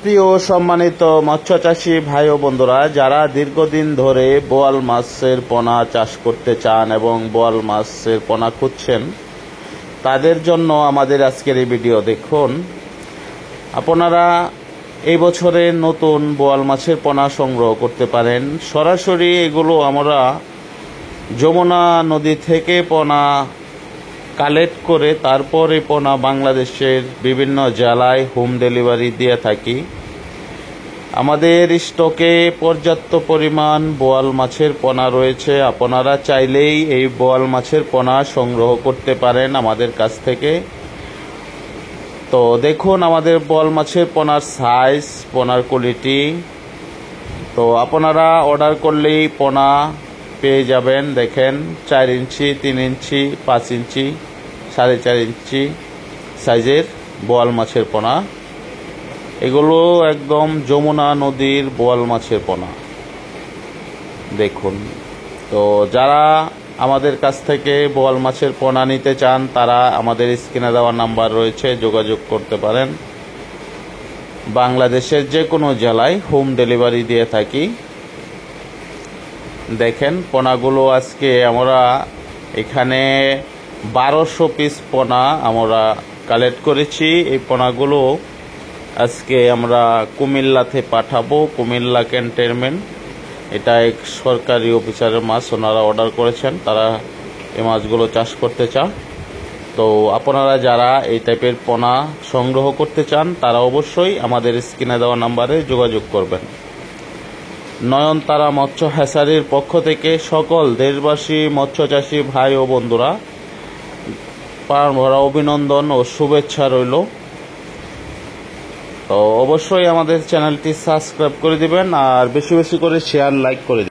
প্রিয় সম্মানিত মৎস্যচাষী ভাই ও বন্ধুরা, যারা দীর্ঘদিন ধরে বোয়াল মাছের পোনা চাষ করতে চান এবং বোয়াল মাছের পোনা খুঁজছেন, তাদের জন্য আমাদের আজকের এই ভিডিও দেখুন। আপনারা এই বছরের নতুন বোয়াল মাছের পোনা সংগ্রহ করতে পারেন। সরাসরি এগুলো আমরা যমুনা নদী থেকে পোনা কালেক্ট করে তারপর এই পোনা বাংলাদেশের বিভিন্ন জেলায় হোম ডেলিভারি দিয়ে থাকি। আমাদের স্টকে পর্যাপ্ত পরিমাণ বোয়াল মাছের পোনা রয়েছে। আপনারা চাইলেই এই বোয়াল মাছের পোনা সংগ্রহ করতে পারেন আমাদের কাছ থেকে। তো দেখুন আমাদের বোয়াল মাছের পোনার সাইজ, পোনার কোয়ালিটি। তো আপনারা অর্ডার করলেই পোনা পেয়ে যাবেন। দেখেন 4 ইঞ্চি, 3 ইঞ্চি, 5 ইঞ্চি, 4.5 ইঞ্চি সাইজের বোয়াল মাছের পোনা। এগুলো একদম যমুনা নদীর বোয়াল মাছের পোনা। দেখুন, তো যারা আমাদের কাছ থেকে বোয়াল মাছের পোনা নিতে চান তারা আমাদের স্ক্রিনে দেওয়া নাম্বার রয়েছে, যোগাযোগ করতে পারেন। বাংলাদেশের যে কোনো জেলায় হোম ডেলিভারি দিয়ে থাকি। দেখেন পোনাগুলো আজকে আমরা এখানে 1200 পিস পোনা আমরা কালেক্ট করেছি। এই পোনাগুলো আজকে আমরা কুমিল্লাতে পাঠাবো। কুমিল্লা ক্যান্টনমেন্ট, এটা এক সরকারি অফিসারের মাছ, ওনারা অর্ডার করেছেন, তারা এই মাছগুলো চাষ করতে চান। তো আপনারা যারা এই টাইপের পোনা সংগ্রহ করতে চান তারা অবশ্যই আমাদের স্ক্রিনে দেওয়া নাম্বারে যোগাযোগ করবেন। নয়নতারা মৎস্য হ্যাচারির পক্ষ থেকে সকল দেশবাসী মৎস্যচাষী ভাই ও বন্ধুরা প্রাণ ভরা অভিনন্দন ও শুভেচ্ছা রইল। তো অবশ্যই আমাদের চ্যানেলটি সাবস্ক্রাইব করে দিবেন আর বেশি বেশি করে শেয়ার, লাইক করে দিবেন।